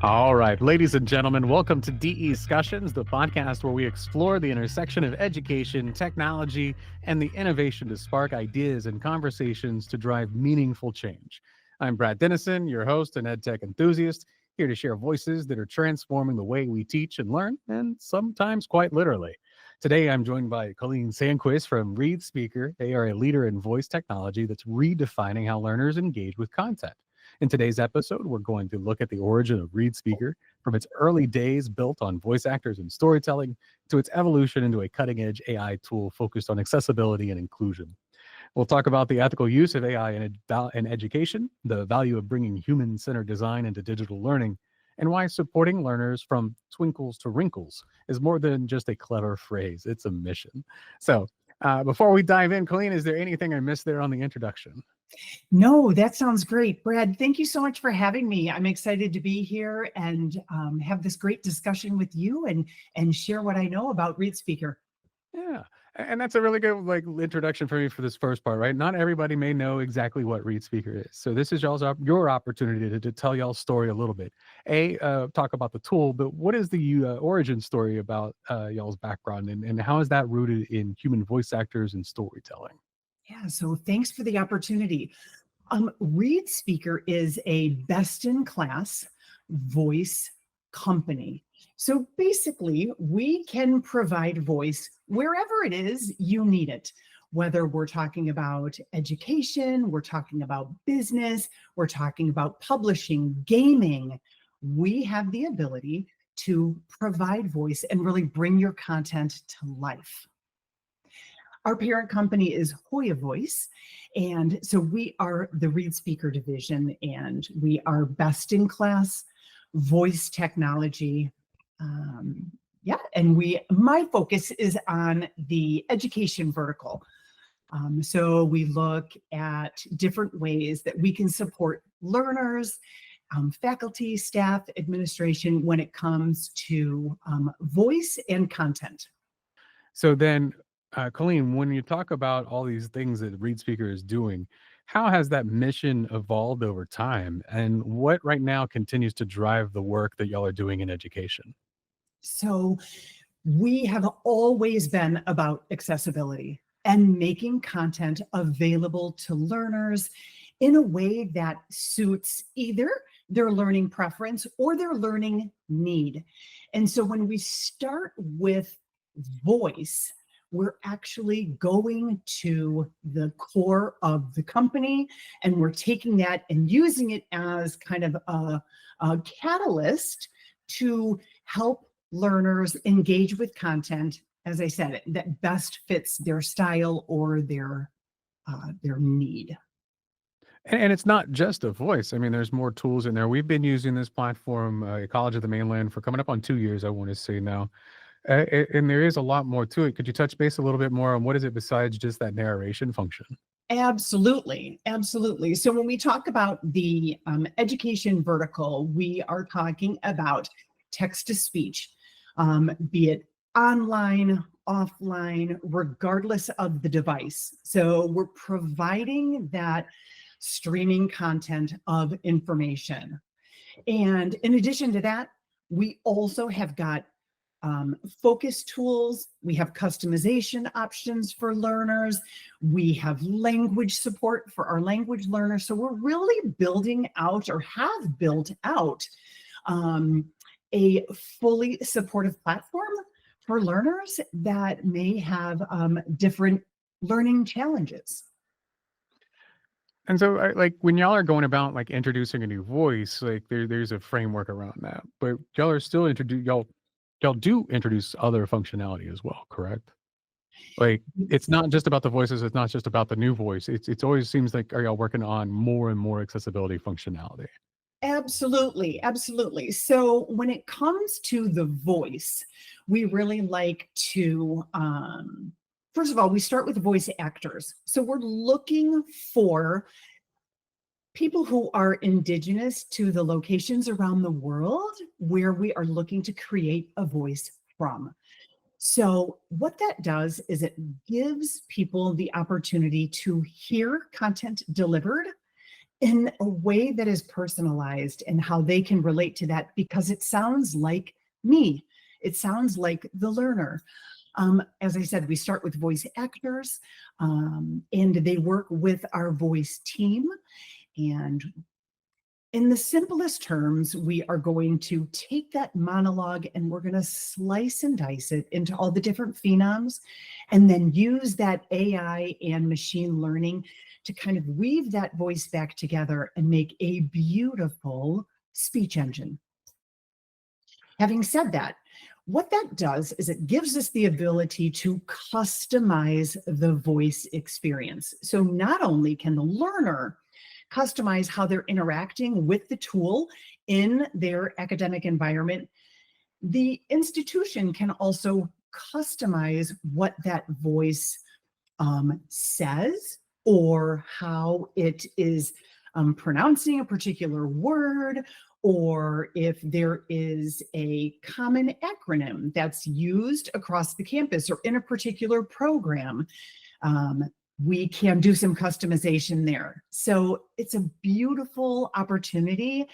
All right, ladies and gentlemen, welcome to DEscussions, the podcast where we explore the intersection of education, technology, and the innovation to spark ideas and conversations to drive meaningful change. I'm Brad Denison, your host and EdTech enthusiast, here to share voices that are transforming the way we teach and learn, and sometimes quite literally. Today, I'm joined by Colleen Sandquist from Readspeaker. They are a leader in voice technology that's redefining how learners engage with content. In today's episode, we're going to look at the origin of Readspeaker, from its early days built on voice actors and storytelling to its evolution into a cutting-edge AI tool focused on accessibility and inclusion. We'll talk about the ethical use of AI in education, the value of bringing human-centered design into digital learning, and why supporting learners from twinkles to wrinkles is more than just a clever phrase. It's a mission. So before we dive in, Colleen, is there anything I missed there on the introduction? No, that sounds great. Brad, thank you so much for having me. I'm excited to be here and have this great discussion with you and share what I know about Readspeaker. Yeah, and that's a really good introduction for me for this first part, right? Not everybody may know exactly what Readspeaker is, so this is your opportunity to tell y'all's story a little bit. Talk about the tool, but what is the origin story about y'all's background, and how is that rooted in human voice actors and storytelling? Yeah, so thanks for the opportunity. Readspeaker is a best-in-class voice company. So basically, we can provide voice wherever it is you need it, whether we're talking about education, we're talking about business, we're talking about publishing, gaming. We have the ability to provide voice and really bring your content to life. Our parent company is Hoya Voice, and so we are the Readspeaker division, and we are best-in-class voice technology. And my focus is on the education vertical. So we look at different ways that we can support learners, faculty, staff, administration when it comes to voice and content. So then, Colleen, when you talk about all these things that Readspeaker is doing, how has that mission evolved over time? And what right now continues to drive the work that y'all are doing in education? So we have always been about accessibility and making content available to learners in a way that suits either their learning preference or their learning need. And so when we start with voice, we're actually going to the core of the company, and we're taking that and using it as kind of a catalyst to help learners engage with content, as I said, that best fits their style or their need. And it's not just a voice. I mean, there's more tools in there. We've been using this platform, College of the Mainland, for coming up on 2 years, I want to say now. And there is a lot more to it. Could you touch base a little bit more on what is it besides just that narration function? Absolutely, absolutely. So when we talk about the education vertical, we are talking about text to speech, be it online, offline, regardless of the device. So we're providing that streaming content of information. And in addition to that, we also have got focus tools, we have customization options for learners, we have language support for our language learners. So we're really building out, or have built out, a fully supportive platform for learners that may have different learning challenges. And so, when y'all are going about introducing a new voice, there's a framework around that. But y'all are still y'all do introduce other functionality as well, correct? It's not just about the voices. It's not just about the new voice. It's always seems like, are y'all working on more and more accessibility functionality? Absolutely, absolutely. So when it comes to the voice, we really like to, first of all, we start with voice actors. So we're looking for people who are indigenous to the locations around the world where we are looking to create a voice from. So what that does is it gives people the opportunity to hear content delivered in a way that is personalized and how they can relate to that, because it sounds like me. It sounds like the learner. As I said, we start with voice actors, and they work with our voice team. And in the simplest terms, we are going to take that monologue and we're going to slice and dice it into all the different phenoms, and then use that AI and machine learning to kind of weave that voice back together and make a beautiful speech engine. Having said that, what that does is it gives us the ability to customize the voice experience. So not only can the learner customize how they're interacting with the tool in their academic environment, the institution can also customize what that voice says, or how it is pronouncing a particular word, or if there is a common acronym that's used across the campus or in a particular program. We can do some customization there. So it's a beautiful opportunity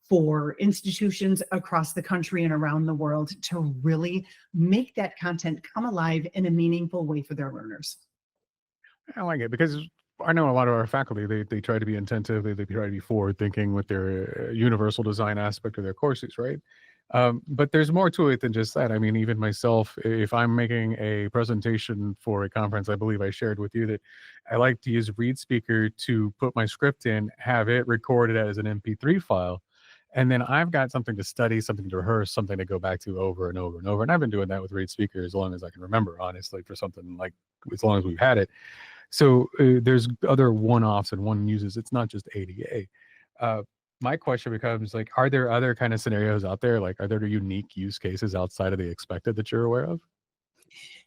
for institutions across the country and around the world to really make that content come alive in a meaningful way for their learners. I like it because I know a lot of our faculty, they try to be attentive, they try to be forward thinking with their universal design aspect of their courses, right? But there's more to it than just that. I mean, even myself, if I'm making a presentation for a conference, I believe I shared with you that I like to use Readspeaker to put my script in, have it recorded as an MP3 file, and then I've got something to study, something to rehearse, something to go back to over and over and over. And I've been doing that with Readspeaker as long as I can remember, honestly, for something like as long as we've had it. So there's other one-offs and one uses. It's not just ADA. My question becomes like, are there other kind of scenarios out there? Like, are there unique use cases outside of the expected that you're aware of?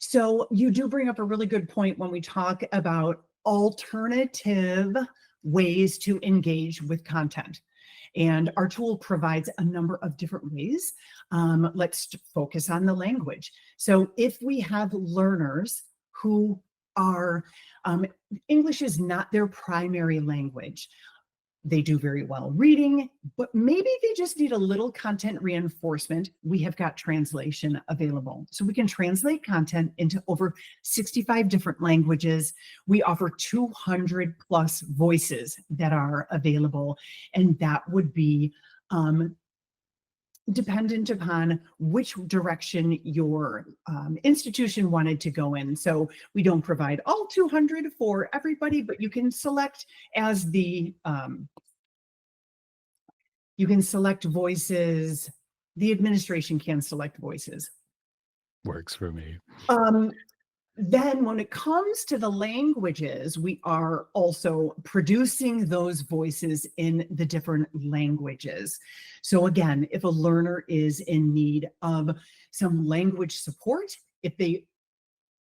So you do bring up a really good point when we talk about alternative ways to engage with content. And our tool provides a number of different ways. Let's focus on the language. So if we have learners who are, English is not their primary language, they do very well reading, but maybe they just need a little content reinforcement. We have got translation available. So we can translate content into over 65 different languages. We offer 200 plus voices that are available, and that would be dependent upon which direction your institution wanted to go in. So we don't provide all 200 for everybody, but you can select as the, you can select voices. The administration can select voices. Works for me. Then when it comes to the languages, we are also producing those voices in the different languages. So again, if a learner is in need of some language support, if they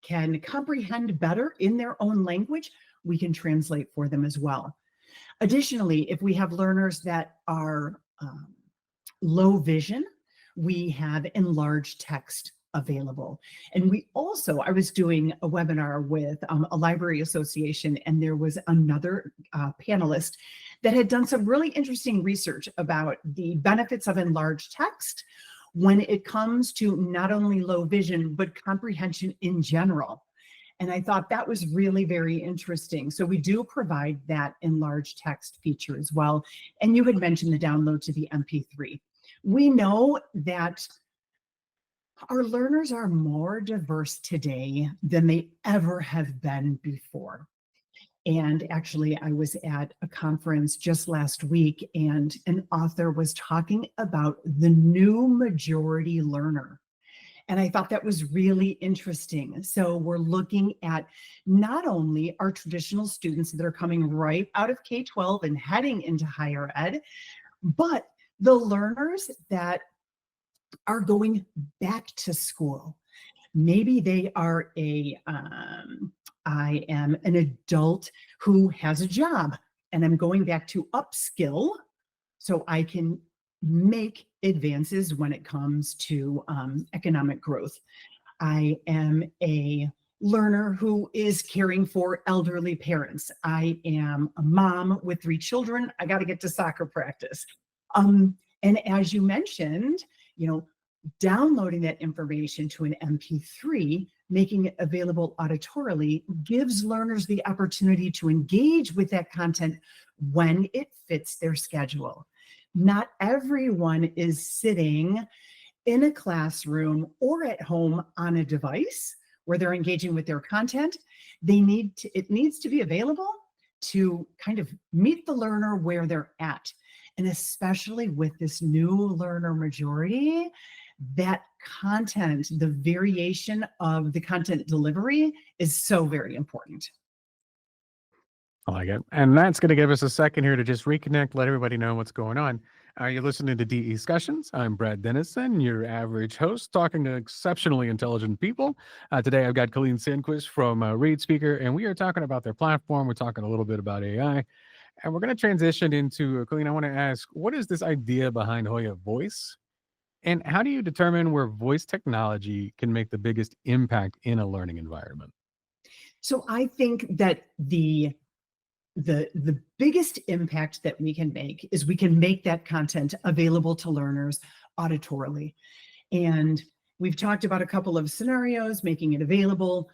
can comprehend better in their own language, we can translate for them as well. Additionally, if we have learners that are low vision, we have enlarged text available. And we also, I was doing a webinar with a library association, and there was another panelist that had done some really interesting research about the benefits of enlarged text when it comes to not only low vision, but comprehension in general. And I thought that was really very interesting. So we do provide that enlarged text feature as well. And you had mentioned the download to the MP3. We know that our learners are more diverse today than they ever have been before. And actually, I was at a conference just last week, and an author was talking about the new majority learner. And I thought that was really interesting. So we're looking at not only our traditional students that are coming right out of K-12 and heading into higher ed, but the learners that are going back to school. Maybe they are I am an adult who has a job and I'm going back to upskill so I can make advances when it comes to economic growth. I am a learner who is caring for elderly parents. I am a mom with 3 children. I got to get to soccer practice. And as you mentioned, you know, downloading that information to an MP3, making it available auditorily, gives learners the opportunity to engage with that content when it fits their schedule. Not everyone is sitting in a classroom or at home on a device where they're engaging with their content. It needs to be available to kind of meet the learner where they're at. And especially with this new learner majority, that content, the variation of the content delivery is so very important. I like it. And that's going to give us a second here to just reconnect, let everybody know what's going on. You're listening to DEscussions. I'm Brad Denison, your average host, talking to exceptionally intelligent people. Today, I've got Colleen Sandquist from Readspeaker, and we are talking about their platform. We're talking a little bit about AI, and we're going to transition into, Colleen, I want to ask, what is this idea behind Hoya Voice? And how do you determine where voice technology can make the biggest impact in a learning environment? So I think that the biggest impact that we can make is we can make that content available to learners auditorily. And we've talked about a couple of scenarios, making it available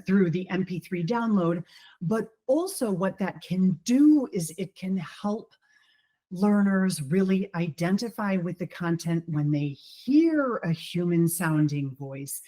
through the MP3 download, but also what that can do is it can help learners really identify with the content when they hear a human sounding voice.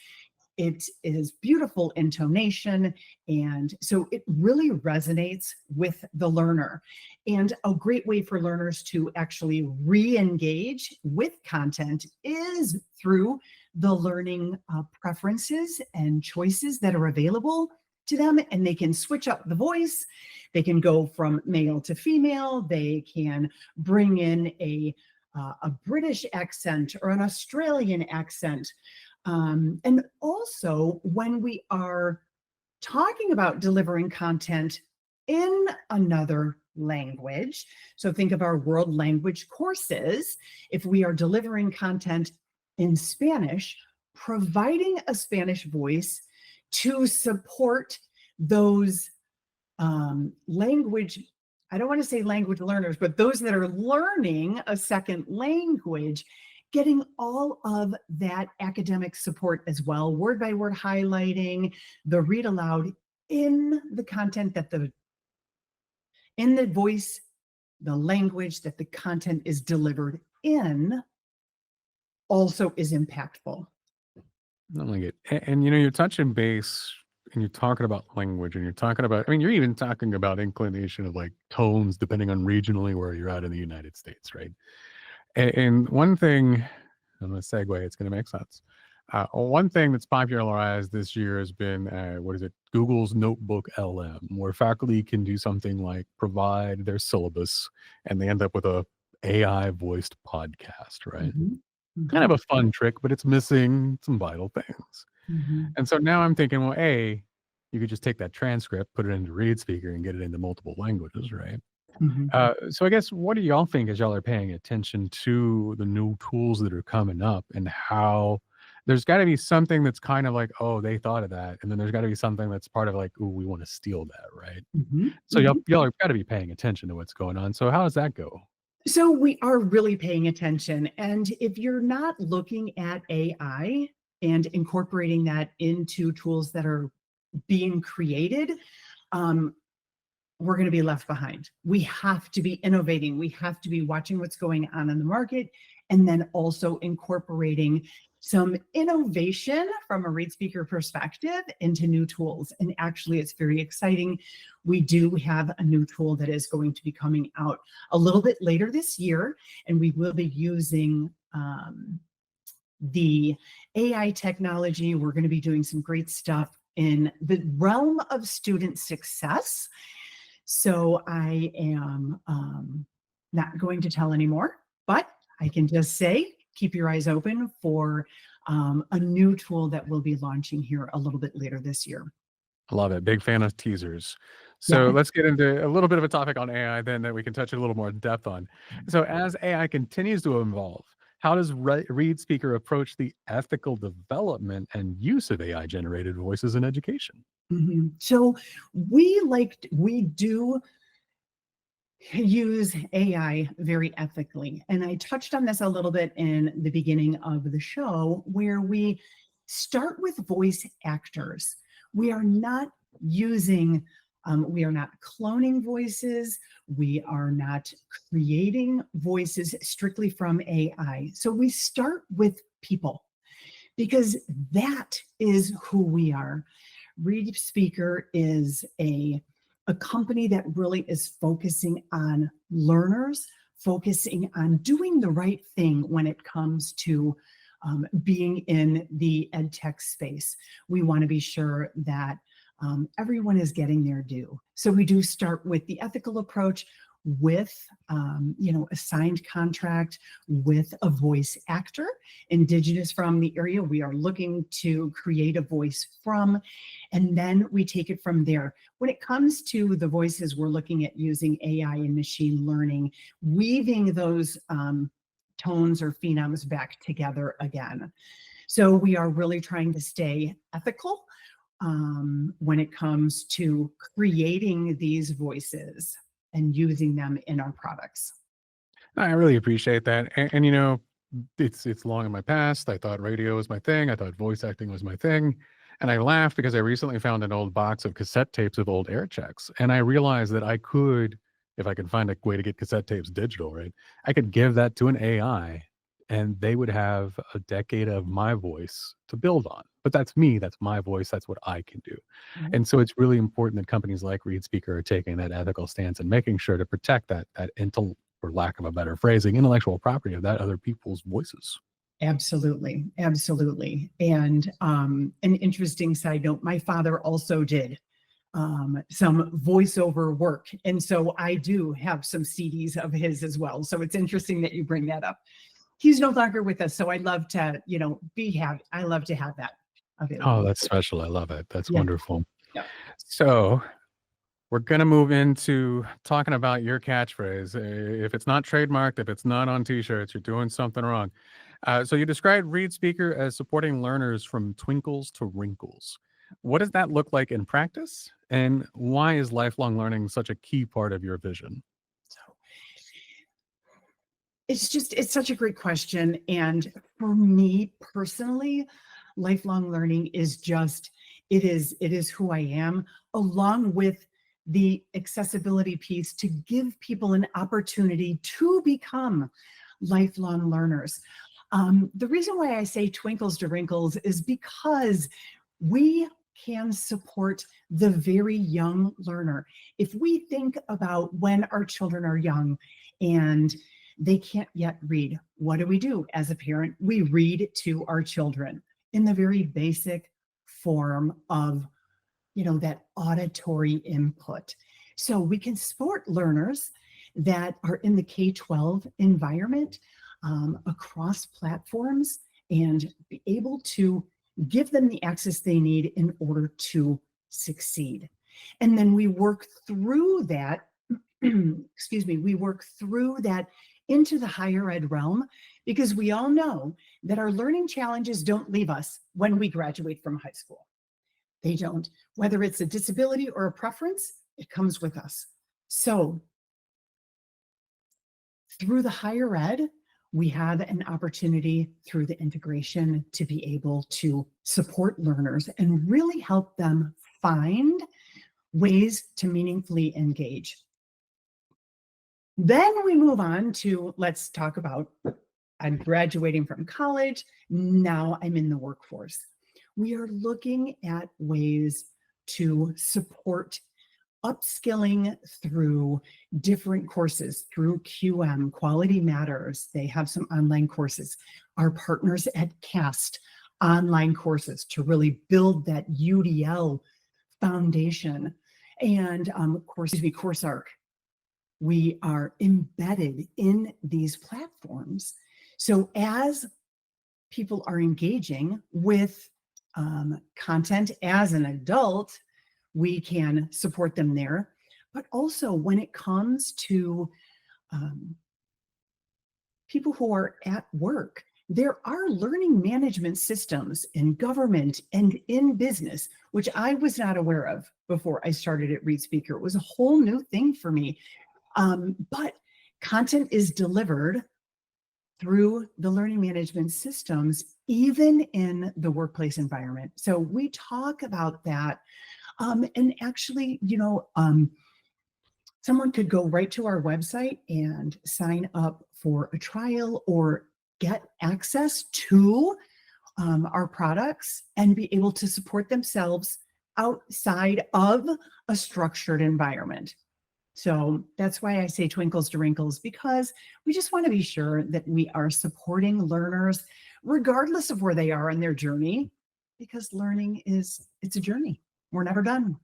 It is beautiful intonation, and so it really resonates with the learner. And a great way for learners to actually re-engage with content is through the learning preferences and choices that are available to them, and they can switch up the voice. They can go from male to female. They can bring in a British accent or an Australian accent. And also, when we are talking about delivering content in another language, so think of our world language courses, if we are delivering content in Spanish, providing a Spanish voice to support those language, I don't want to say language learners, but those that are learning a second language, getting all of that academic support as well, word by word highlighting, the read aloud in the content in the voice, the language that the content is delivered in also is impactful. I like it. And you're touching base and you're talking about language and you're talking about, you're even talking about inclination of like tones depending on regionally where you're at in the United States, right? And one thing, I'm going to segue, it's going to make sense. One thing that's popularized this year has been, Google's Notebook LM, where faculty can do something like provide their syllabus and they end up with a AI voiced podcast, right? Kind of a fun trick, but it's missing some vital things. And so now I'm thinking, well, you could just take that transcript, put it into Readspeaker and get it into multiple languages, right? So I guess, what do y'all think as y'all are paying attention to the new tools that are coming up, and how there's got to be something that's kind of like, oh, they thought of that, and then there's got to be something that's part of like, oh, we want to steal that, right? So y'all have got to be paying attention to what's going on. So how does that go? So we are really paying attention. And if you're not looking at AI and incorporating that into tools that are being created, we're going to be left behind. We have to be innovating. We have to be watching what's going on in the market, and then also incorporating some innovation from a Readspeaker perspective into new tools. And actually, it's very exciting. We do have a new tool that is going to be coming out a little bit later this year, and we will be using the AI technology. We're going to be doing some great stuff in the realm of student success. So I am not going to tell anymore, but I can just say, keep your eyes open for a new tool that we'll be launching here a little bit later this year. I love it. Big fan of teasers. So let's get into a little bit of a topic on AI then that we can touch a little more depth on. So as AI continues to evolve, How does Readspeaker approach the ethical development and use of AI generated voices in education? So we do use AI very ethically. And I touched on this a little bit in the beginning of the show, where we start with voice actors. We are not using, we are not cloning voices. We are not creating voices strictly from AI. So we start with people because that is who we are. Readspeaker is a company that really is focusing on learners, focusing on doing the right thing when it comes to being in the ed tech space. We want to be sure that everyone is getting their due. So we do start with the ethical approach, with a signed contract with a voice actor, indigenous from the area we are looking to create a voice from, and then we take it from there. When it comes to the voices, we're looking at using AI and machine learning, weaving those tones or phonemes back together again. So we are really trying to stay ethical when it comes to creating these voices and using them in our products. I really appreciate that. And it's long in my past. I thought radio was my thing. I thought voice acting was my thing. And I laughed because I recently found an old box of cassette tapes of old air checks. And I realized that I could, if I could find a way to get cassette tapes digital, right? I could give that to an AI and they would have a decade of my voice to build on. But that's me, that's my voice, that's what I can do. Right. And so it's really important that companies like Readspeaker are taking that ethical stance and making sure to protect that for lack of a better phrasing, intellectual property of that other people's voices. Absolutely, absolutely. And an interesting side note, my father also did some voiceover work. And so I do have some CDs of his as well. So it's interesting that you bring that up. He's no longer with us. So I love to, I love to have that Oh, available. that's special. I love it. That's Yeah. wonderful. Yeah. So we're going to move into talking about your catchphrase. If it's not trademarked, if it's not on t-shirts, you're doing something wrong. So you described Readspeaker as supporting learners from twinkles to wrinkles. What does that look like in practice? And why is lifelong learning such a key part of your vision? So it's such a great question. And for me personally, lifelong learning is it is who I am, along with the accessibility piece to give people an opportunity to become lifelong learners. The reason why I say twinkles to wrinkles is because we can support the very young learner. If we think about when our children are young and they can't yet read, what do? As a parent, we read to our children in the very basic form of, that auditory input. So we can support learners that are in the K-12 environment across platforms and be able to give them the access they need in order to succeed. And then we work through that, we work through that into the higher ed realm, because we all know that our learning challenges don't leave us when we graduate from high school. They don't. Whether it's a disability or a preference, it comes with us. So through the higher ed, we have an opportunity through the integration to be able to support learners and really help them find ways to meaningfully engage. Then we move on to, let's talk about, I'm graduating from college, now I'm in the workforce. We are looking at ways to support upskilling through different courses, through QM, Quality Matters. They have some online courses. Our partners at CAST, online courses to really build that UDL foundation. And CourseArc. We are embedded in these platforms. So as people are engaging with content as an adult, we can support them there. But also when it comes to people who are at work. There are learning management systems in government and in business, which I was not aware of before I started at Readspeaker. It was a whole new thing for me. But content is delivered through the learning management systems, even in the workplace environment. So we talk about that. And actually, someone could go right to our website and sign up for a trial or get access to our products and be able to support themselves outside of a structured environment. So that's why I say twinkles to wrinkles, because we just want to be sure that we are supporting learners regardless of where they are in their journey, because learning it's a journey. We're never done.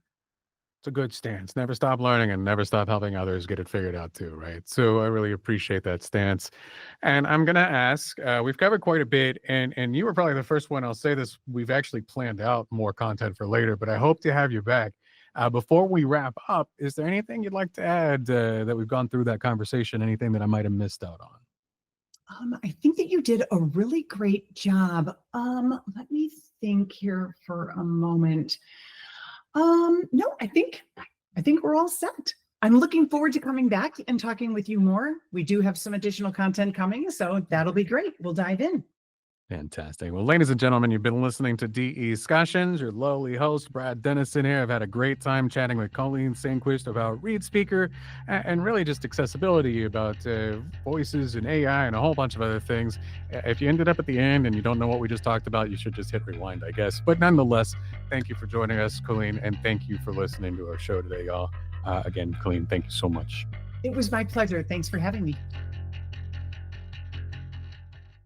It's a good stance. Never stop learning and never stop helping others get it figured out too, right? So I really appreciate that stance. And I'm going to ask, we've covered quite a bit, and you were probably the first one. I'll say this, we've actually planned out more content for later, but I hope to have you back. Before we wrap up, is there anything you'd like to add that we've gone through that conversation, anything that I might have missed out on? I think that you did a really great job. Let me think here for a moment. No, I think we're all set. I'm looking forward to coming back and talking with you more. We do have some additional content coming, so that'll be great. We'll dive in. Fantastic. Well, ladies and gentlemen, you've been listening to DEscussions. Your lowly host, Brad Denison here. I've had a great time chatting with Colleen Sandquist about Readspeaker and really just accessibility, about voices and AI and a whole bunch of other things. If you ended up at the end and you don't know what we just talked about, you should just hit rewind, I guess. But nonetheless, thank you for joining us, Colleen, and thank you for listening to our show today, y'all. Again, Colleen, thank you so much. It was my pleasure. Thanks for having me.